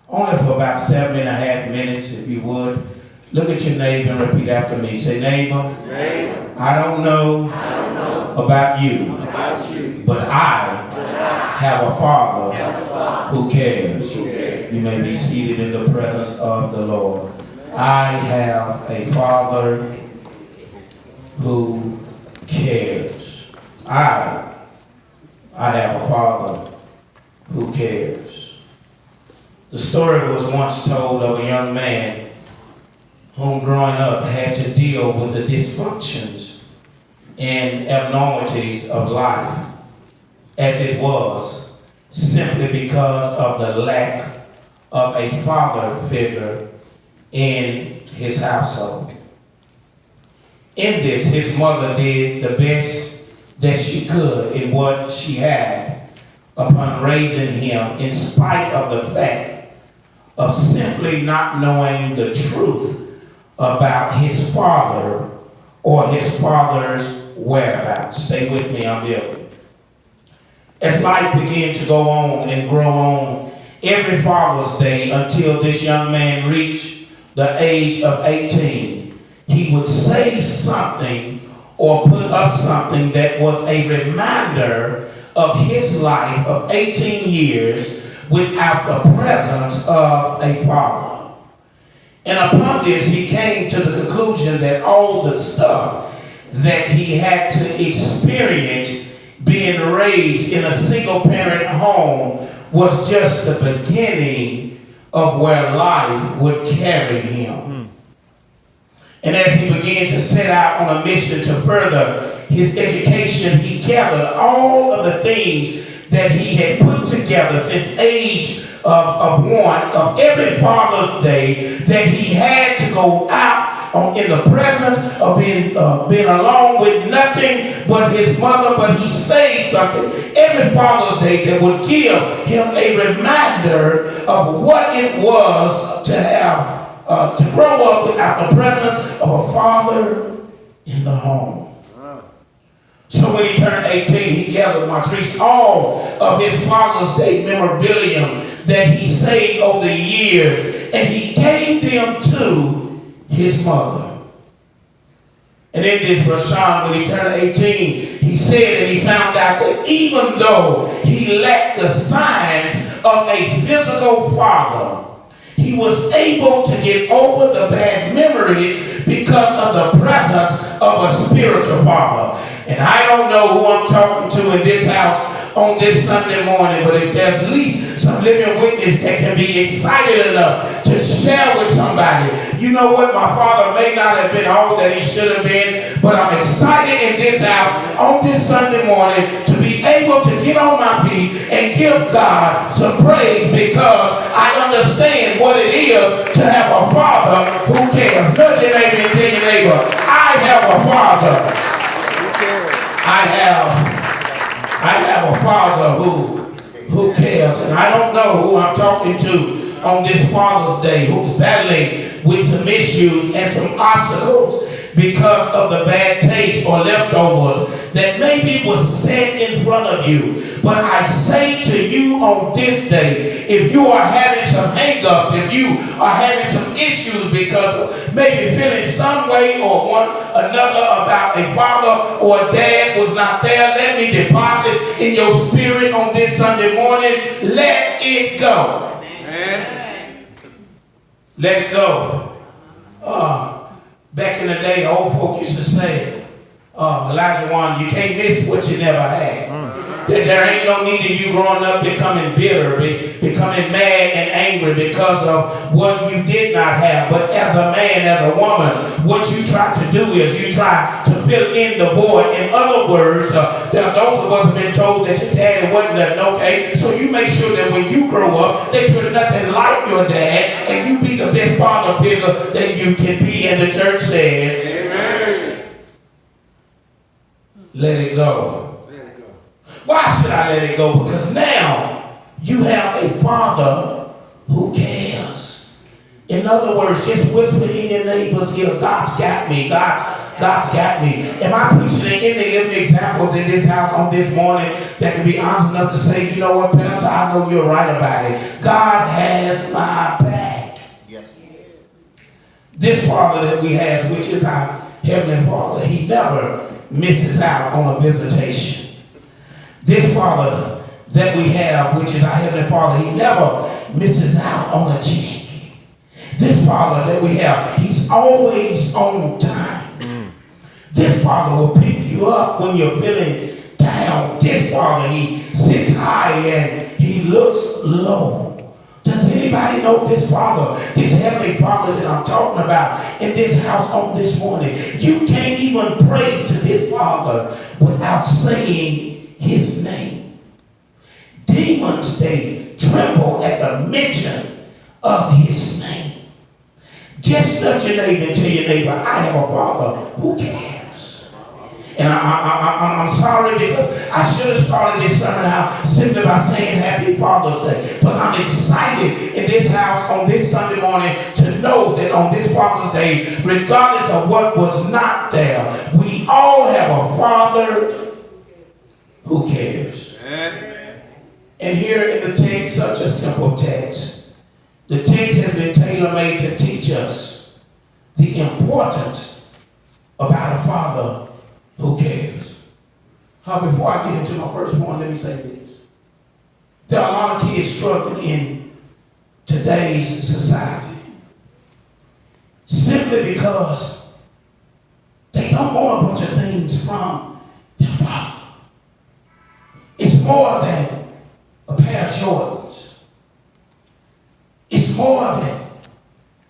only for about 7.5 minutes, if you would. Look at your neighbor and repeat after me. Say, neighbor, I don't know about you, but I have a Father who cares. You may be seated in the presence of the Lord. I have a Father who cares. I have a Father who cares. The story was once told of a young man whom growing up had to deal with the dysfunctions and abnormalities of life as it was, simply because of the lack of a father figure in his household. In this, his mother did the best that she could in what she had upon raising him, in spite of the fact of simply not knowing the truth about his father or his father's whereabouts. Stay with me, I'm building. As life began to go on and grow on, every Father's Day until this young man reached the age of 18, he would save something or put up something that was a reminder of his life of 18 years without the presence of a father. And upon this, he came to the conclusion that all the stuff that he had to experience being raised in a single-parent home was just the beginning of where life would carry him. And as he began to set out on a mission to further his education, he gathered all of the things that he had put together since age of one, of every Father's Day, that he had to go out in the presence of being alone with nothing but his mother, but he saved something every Father's Day that would give him a reminder of what it was to have, to grow up without the presence of a father in the home. So when he turned 18, he gathered, Martrice, all of his Father's Day memorabilia that he saved over the years, and he gave them to his mother. And in this, Rashawn, when he turned 18, he said and he found out that even though he lacked the signs of a physical father, he was able to get over the bad memories because of the presence of a spiritual father. And I don't know who I'm talking to in this house on this Sunday morning, but if there's at least some living witness that can be excited enough to share with somebody, you know what, my father may not have been all that he should have been, but I'm excited in this house on this Sunday morning to be able to get on my feet and give God some praise, because I understand what it is to have a father who cares. Nudge your neighbor and tell your neighbor, I have a father. I have a father who cares. And I don't know who I'm talking to on this Father's Day who's battling with some issues and some obstacles because of the bad taste or leftovers that maybe was set in front of you. But I say to you on this day, if you are having some hang-ups, if you are having some issues because of maybe feeling some way or one another about a father or a dad was not there, let me deposit in your spirit on this Sunday morning, let it go. Amen. Let it go. Back in the day, the old folk used to say, Elijah Wan, you can't miss what you never had. That there ain't no need of you growing up becoming bitter, becoming mad and angry because of what you did not have. But as a man, as a woman, what you try to do is you try to fill in the void. In other words, there are those of us have been told that your daddy wasn't nothing, okay? So you make sure that when you grow up, that you're nothing like your dad, and you be the best father figure that you can be. And the church says, amen. Let it go. Why should I let it go? Because now you have a father who cares. In other words, just whisper in your neighbor's ear, God's got me. God's God's got me. Am I preaching any living examples in this house on this morning that can be honest enough to say, you know what, Pastor, I know you're right about it. God has my back. Yes. This Father that we have, which is our Heavenly Father, He never misses out on a visitation. This Father that we have, which is our Heavenly Father, He never misses out on a check. This Father that we have, He's always on time. This Father will pick you up when you're feeling down. This Father, He sits high and He looks low. Does anybody know this Father, this Heavenly Father that I'm talking about in this house on this morning? You can't even pray to this Father without saying His name. Demons, they tremble at the mention of His name. Just nudge your neighbor and tell your neighbor, I have a Father who cares. And I'm sorry because I should have started this sermon out simply by saying Happy Father's Day. But I'm excited in this house on this Sunday morning to know that on this Father's Day, regardless of what was not there, we all have a Father who cares. And here in the text, such a simple text. The text has been tailor-made to teach us the importance about a Father who cares. Before I get into my first point, let me say this. There are a lot of kids struggling in today's society simply because they don't want a bunch of things from their father. It's more than a pair of Jordans. It's more than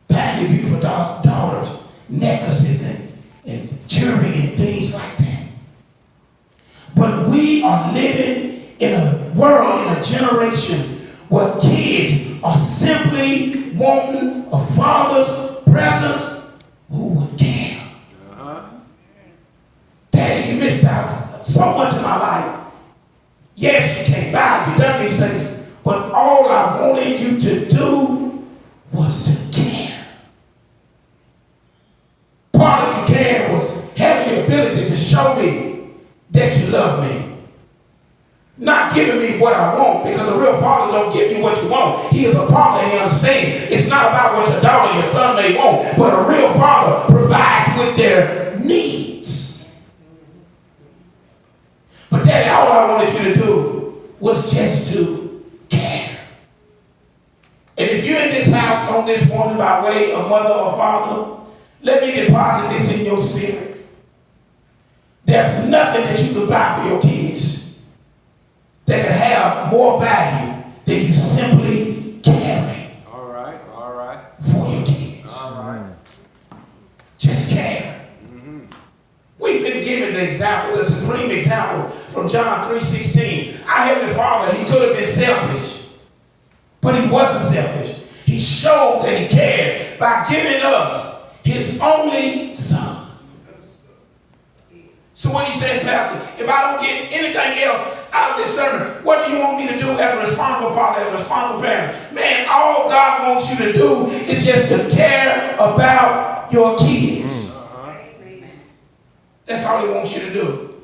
buying your beautiful daughters necklaces and jewelry and things like that. But we are living in a world, in a generation where kids are simply wanting a father's presence who would care. Daddy, you missed out so much of my life. Yes, you came by, you done these things, but all I wanted you to do was to care. Part of your care was having the ability to show me that you love me. Not giving me what I want, because a real father don't give you what you want. He is a father and he understands. It's not about what your daughter or your son may want, but a real father provides with their needs. But Daddy, all I wanted you to do was just to care. And if you're in this house on this morning by way of mother or father, let me deposit this in your spirit. There's nothing that you can buy for your kids that can have more value than you simply caring. All right. For your kids. All right. Just care. Mm-hmm. We've been given the example, the supreme example from John 3:16. Our Heavenly Father, He could have been selfish, but He wasn't selfish. He showed that He cared by giving us His only Son. So when He said, Pastor, if I don't get anything else out of this sermon, what do you want me to do as a responsible father, as a responsible parent? Man, all God wants you to do is just to care about your kids. That's all He wants you to do.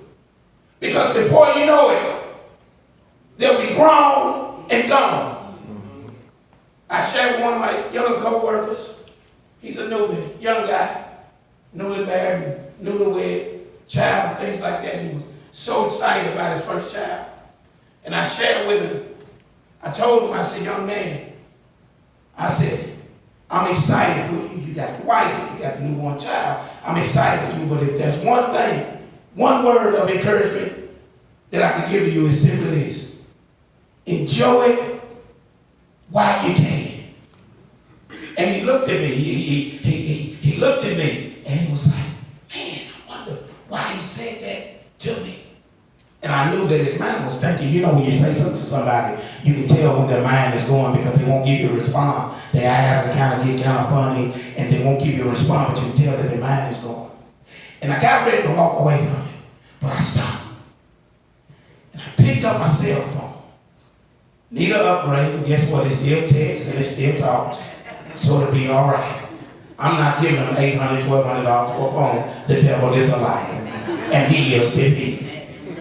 Because before you know it, they'll be grown and gone. I shared with one of my younger co-workers. He's a newbie, young guy, newly married, newly wed, child and things like that. He was so excited about his first child. And I shared with him. I told him, I said, young man, I said, I'm excited for you. You got the wife, you got the newborn child. I'm excited for you, but if there's one thing, one word of encouragement that I can give to you is simply this. Enjoy it while you can. And he looked at me, he looked at me, and he was like, man, I wonder why he said that to me. And I knew that his mind was thinking, you know, when you say something to somebody, you can tell when their mind is going because they won't give you a response. Their eyes will kind of get kind of funny, and they won't give you a response, but you can tell that their mind is going. And I got ready to walk away from it, but I stopped. And I picked up my cell phone. Need an upgrade. Guess what? It still texts and it still talks. So it'll be all right. I'm not giving them $800, $1,200 for a phone. The devil is a liar. And he is defeated.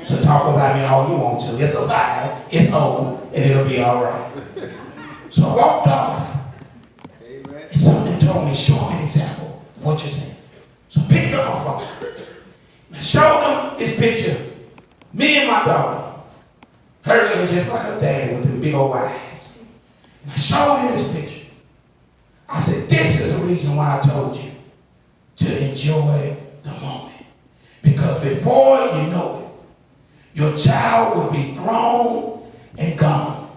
So talk about me all you want to. It's a vibe, it's old, and it'll be all right. So I walked off. And something told me, show him an example of what you're saying. So I picked up my phone. And I showed him this picture. Me and my daughter. Her looking just like her daddy with the big old eyes. And I showed him this picture. I said, this is the reason why I told you to enjoy the moment. Because before you know it, your child will be grown and gone.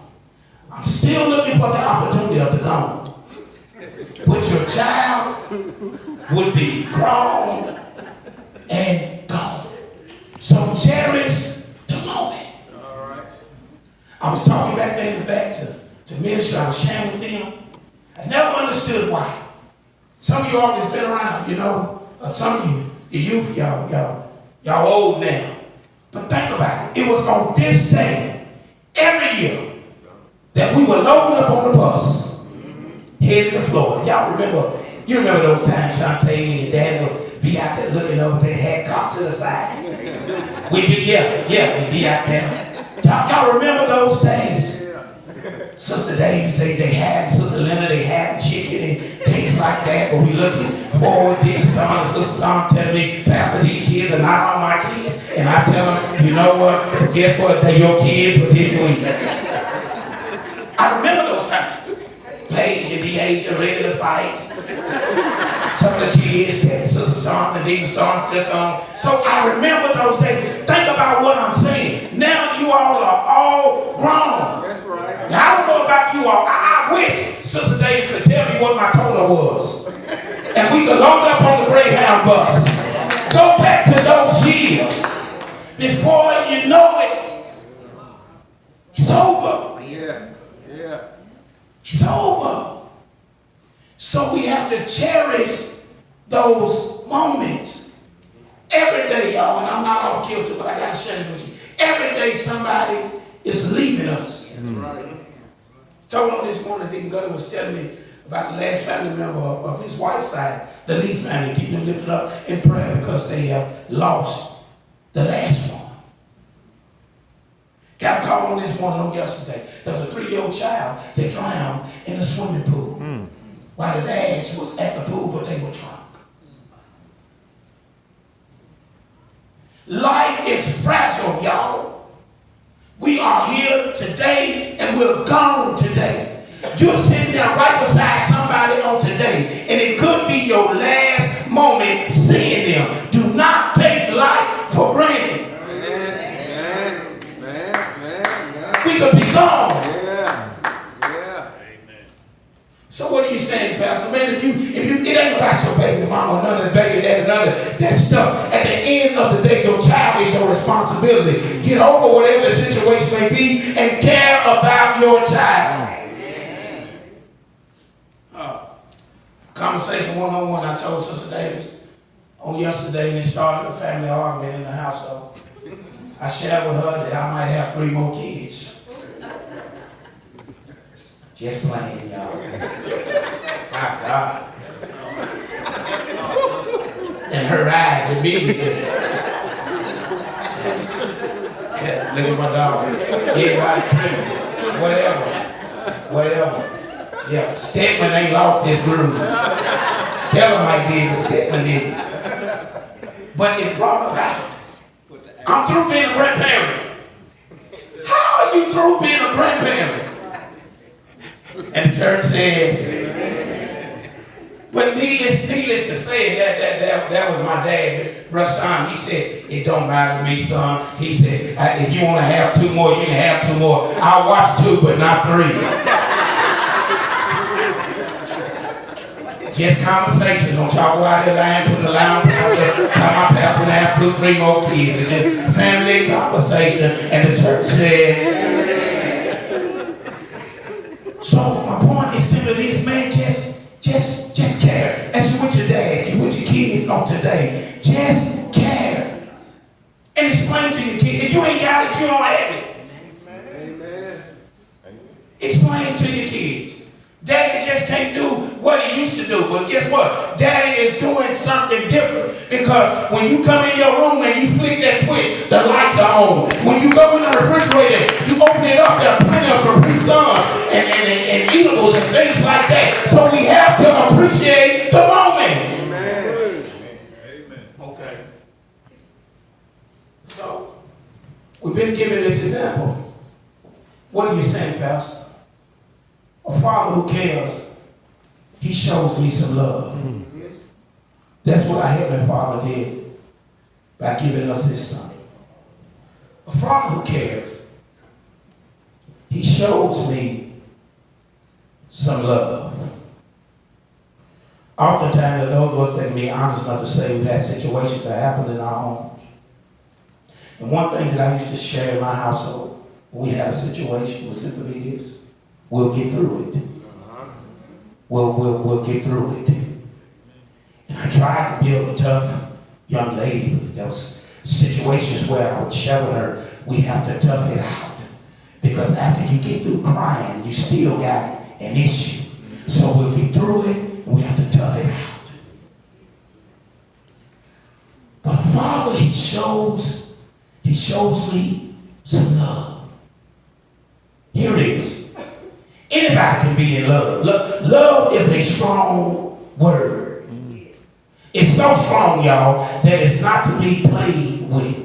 I'm still looking for the opportunity of the gone. But your child would be grown and gone. So cherish the moment. All right. I was talking back there in the back to minister. I was sharing with them. I never understood why. Some of you all that's been around, you know, some of you, the youth, y'all old now. But think about it. It was on this day, every year, that we were loading up on the bus, headed to Florida. Y'all remember, you remember those times, Shantae and your dad would be out there looking over their head cocked to the side. We'd be out there. Y'all remember those days? Sister Davis, they had, Sister Linda, they had chicken and things like that. But we looking forward to this song. Sister Song telling me, Pastor, these kids are not all my kids. And I tell them, you know what? Guess what? They're your kids for this week. I remember those times. Paige and DH are ready to fight. Some of the kids had Sister Song and Deacon Song stepped on. So I remember those days. Think about what I'm saying. Now you all are all grown. That's right. Now, I don't know about you all. I wish Sister Davis could tell me what my total was. And we could load up on the Greyhound bus. Go back to those years. Before you know it, it's over. Yeah. It's over. So we have to cherish those moments. Every day, y'all, and I'm not off kilter, but I got to share this with you. Every day somebody is leaving us. That's right. Told on this morning, Deacon Gutter was telling me about the last family member of his wife's side, the Lee family, keeping them lifted up in prayer because they have lost the last one. Got a call on this morning on yesterday. There was a 3-year-old child that drowned in a swimming pool. While the dads was at the pool, but they were drunk. Life is fragile, y'all. We are here today and we're gone today. You're sitting there right beside somebody on today, and it could be your last moment seeing them. Do not take life for granted. We could be gone. So what are you saying, Pastor? Man, if you it ain't about your baby mama, none of the baby daddy, none of that stuff. At the end of the day, your child is your responsibility. Get over whatever the situation may be and care about your child. Conversation one-on-one, I told Sister Davis on yesterday, and it started a family argument in the household. I shared with her that I might have 3 more kids. Just playing, y'all. My God. And her eyes immediately. Look at my dog. Everybody tripping. Whatever. Yeah, Stedman ain't lost his groove. Stella might be, but Stedman didn't. But it brought about. I'm through being a grandparent. How are you through being a grandparent? And the church says, but needless to say, that was my dad, Rashawn. He said, it don't matter to me, son. He said, if you want to have 2 more, you can have 2 more. I'll watch 2, but not 3. Just conversation. Don't y'all go out there lying, putting the line on pastor. Tell my pastor to have 2, 3 more kids. It's just family conversation. And the church said, so my point is simply this, man, just care. As you with your dad, you with your kids on today, just care. And explain to your kids. If you ain't got it, you don't have it. Amen. Explain to your kids. Daddy just can't do what he used to do. But guess what? Daddy is doing something different. Because when you come in your room and you flick that switch, the lights are on. When you go in the refrigerator, you open it up, there are plenty of Capri Suns and eatables and things like that. So we have to appreciate the moment. Amen. Amen. Okay. So, we've been given this example. What are you saying, Pastor? A father who cares, he shows me some love. That's what our Heavenly Father did by giving us his son. A father who cares, he shows me some love. Oftentimes, those of us that can be honest enough to say we've had situations that happen in our homes. And one thing that I used to share in my household, when we had a situation, was simply this: we'll get through it. We'll get through it. And I tried to build a tough young lady. There was situations where I would share with her, we have to tough it out. Because after you get through crying, you still got an issue. So we'll get through it, and we have to tough it out. But Father, he shows me some love. Here it is. Anybody can be in love. Love is a strong word. It's so strong, y'all, that it's not to be played with.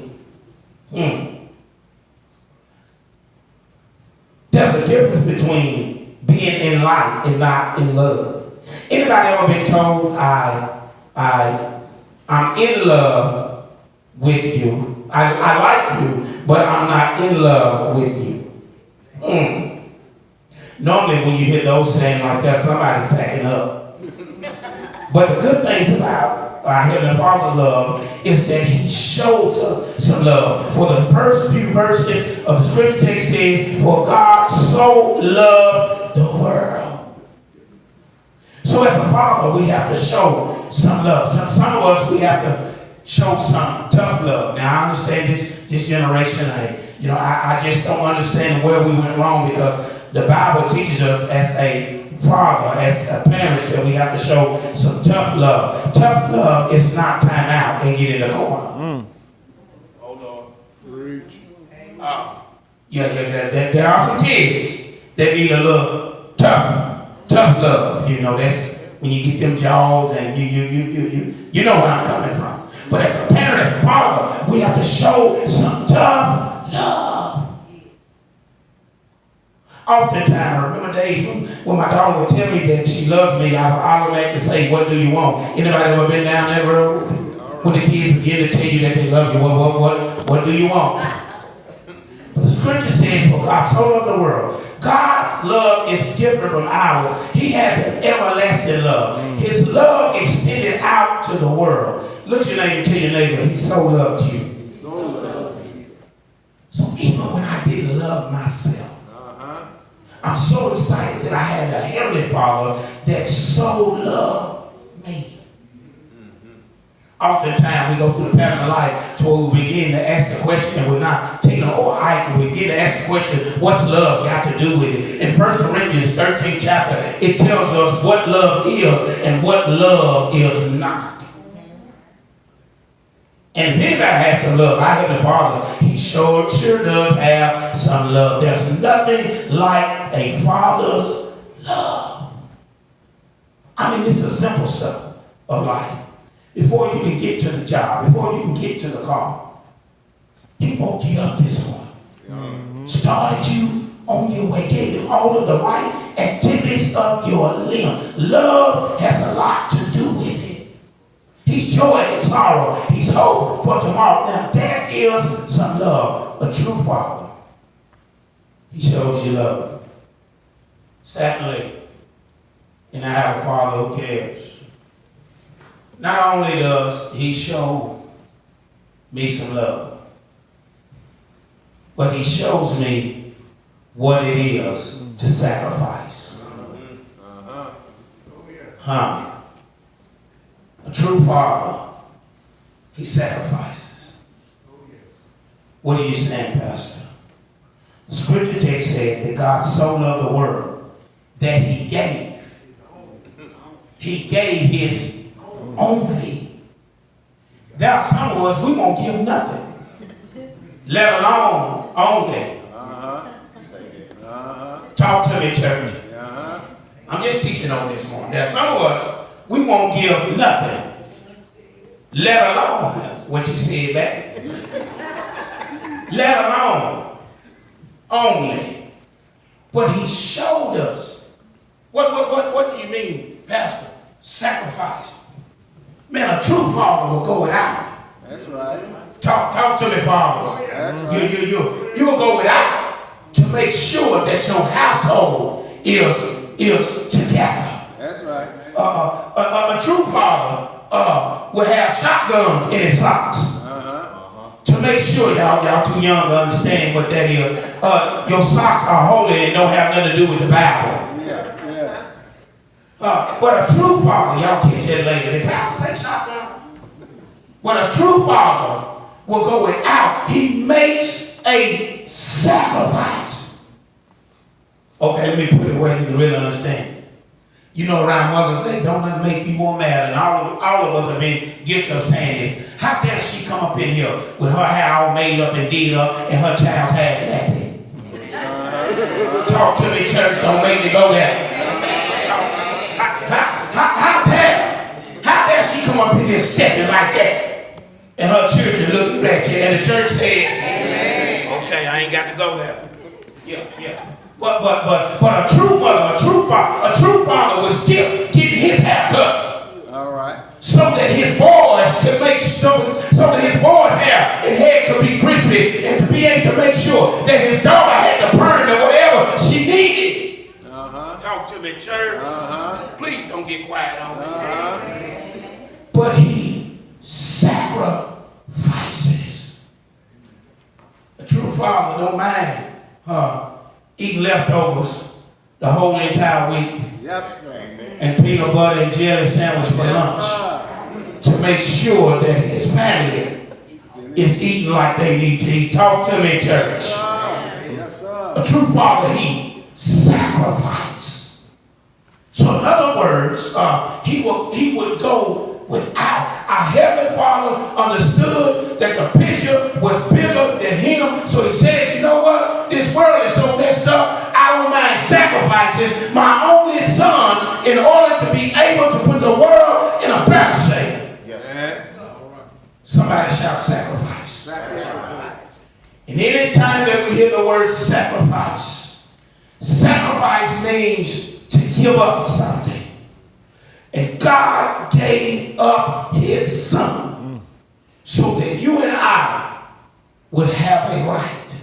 There's a difference between being in light and not in love. Anybody ever been told, I'm in love with you. I like you, but I'm not in love with you. Normally when you hear those saying like that, somebody's packing up. But the good things about our Heavenly Father's love is that he shows us some love. For the first few verses of the scripture text says, for God so loved the world. So as a father, we have to show some love. Some of us, we have to show some tough love. Now I understand this generation, I just don't understand where we went wrong, because the Bible teaches us as a father, as a parent, that we have to show some tough love. Tough love is not time out and get in the corner. Hold on. Reach. There are some kids that need a little tough love. That's when you get them jaws and you know where I'm coming from. But as a parent, as a father, we have to show some tough love. Oftentimes, I remember days when my daughter would tell me that she loves me, I would automatically say, what do you want? Anybody ever been down that road? When the kids begin to tell you that they love you, what do you want? But the scripture says, for God so loved the world. God's love is different from ours. He has an everlasting love. His love extended out to the world. Look at your neighbor and tell your neighbor, he so loved you. So even when I didn't love myself, I'm so excited that I had a Heavenly Father that so loved me. Oftentimes we go through the pattern of life to where we begin to ask the question, and we're not taking an old eye, we begin to ask the question, what's love got to do with it? In 1 Corinthians 13th chapter, it tells us what love is and what love is not. And if anybody has some love, our Heavenly Father, he sure does have some love. There's nothing like a father's love. I mean, it's the simple stuff of life. Before you can get to the job, before you can get to the car, he woke you up this morning. Started you on your way, gave you all of the right activities of your limb. Love has a lot to do with it. He's joy and sorrow. He's hope for tomorrow. Now that is some love. A true father, he shows you love. Secondly, and I have a father who cares. Not only does he show me some love, but he shows me what it is to sacrifice. A true father, he sacrifices. What are you saying, Pastor? The scripture text said that God so loved the world that he gave He gave his only. There are some of us, we won't give nothing, let alone only. Talk to me, church. I'm just teaching on this morning. There are some of us, we won't give nothing, let alone what you said back. Let alone only. But he showed us. What do you mean, Pastor? Sacrifice. Man, a true father will go without. That's right. Talk to me, fathers. That's right. You will go without to make sure that your household is together. That's right. A true father will have shotguns in his socks. To make sure, y'all too young to understand what that is. Your socks are holy and don't have nothing to do with the Bible. Yeah. But a true father, y'all catch that later. The pastor say shotgun. But a true father will go without. He makes a sacrifice. Okay, let me put it where you can really understand. You know, around Mother's Day, don't let make you more mad. And all of us have been guilty of saying this. How dare she come up in here with her hair all made up and did up and her child's hair snappy? Talk to me, church. Don't make me go there. How dare she come up in here stepping like that? And her children looking at you. And the church said, amen. Okay, I ain't got to go there. Yeah. But a true mother, a true father would still get his hair cut. All right. So that his boys could make sure, so that his boys' hair and head could be crispy, and to be able to make sure that his daughter had the perm or whatever she needed. Talk to me, church. Please don't get quiet on me. But he sacrifices. A true father don't mind eating leftovers the whole entire week. Yes, sir. And peanut butter and jelly sandwich for lunch to make sure that his family is eating like they need to eat. Talk to me, church. Yes, sir. A true father, he sacrificed. So in other words, he would go without. Our Heavenly Father understood that the picture was bigger than him. So he said, you know what? This world is so messed up. I don't mind sacrificing my only son in order to be able to put the world in a better shape. Yes. Somebody shout sacrifice. And any time that we hear the word sacrifice means to give up something. And God gave up his son so that you and I would have a right.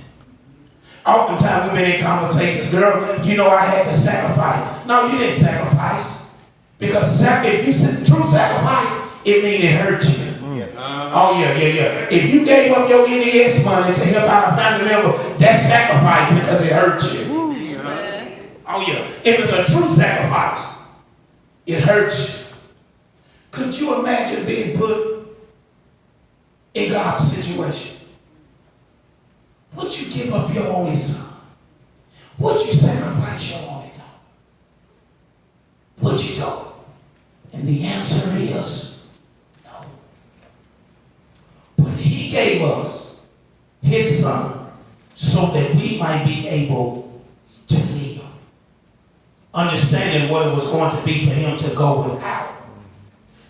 Oftentimes we've been in conversations, girl, you know I had to sacrifice. No, you didn't sacrifice. Because if you said true sacrifice, it means it hurt you. Oh, yeah. If you gave up your NES money to help out a family member, that's sacrifice because it hurt you. Oh, yeah. If it's a true sacrifice, it hurts you. Could you imagine being put in God's situation? Would you give up your only son? Would you sacrifice your only daughter? Would you do it? And the answer is no. But he gave us his son so that we might be able to live. Understanding what it was going to be for him to go without.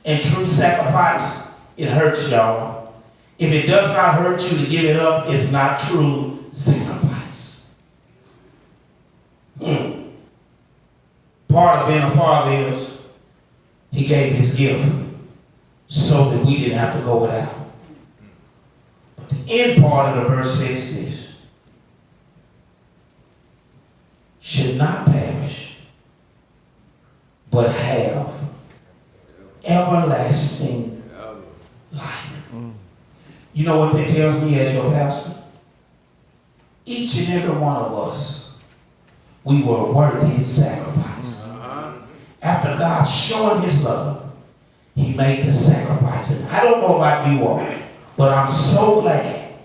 And true sacrifice, it hurts y'all. If it does not hurt you to give it up, it's not true sacrifice. Part of being a father is he gave his gift so that we didn't have to go without. But the end part of the verse says this: should not perish, but have everlasting life. You know what that tells me as your pastor? Each and every one of us, we were worth his sacrifice. After God showing his love, he made the sacrifice. And I don't know about you all, but I'm so glad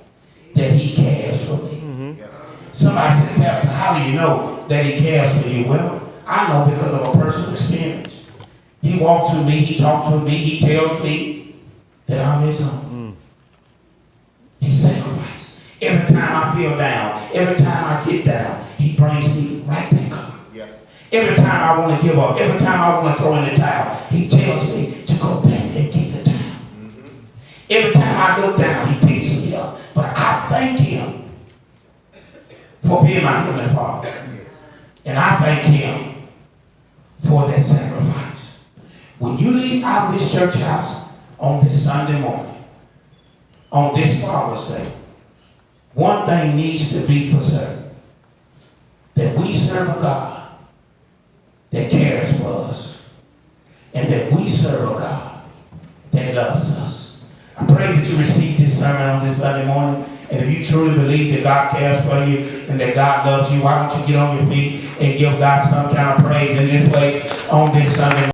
that he cares for me. Somebody says, Pastor, how do you know that he cares for you? Well, I know because of a personal experience. He walks with me, he talks with me, he tells me that I'm his own. He sacrificed. Every time I feel down, every time I get down, he brings me right back up. Yes. Every time I want to give up, every time I want to throw in the towel, he tells me to go back and get the towel. Every time I look down, he picks me up. But I thank him for being my Heavenly Father. And I thank him for that sacrifice. When you leave out of this church house on this Sunday morning, on this Father's Day, one thing needs to be for certain. That we serve a God that cares for us. And that we serve a God that loves us. I pray that you receive this sermon on this Sunday morning. And if you truly believe that God cares for you and that God loves you, why don't you get on your feet and give God some kind of praise in this place on this Sunday morning?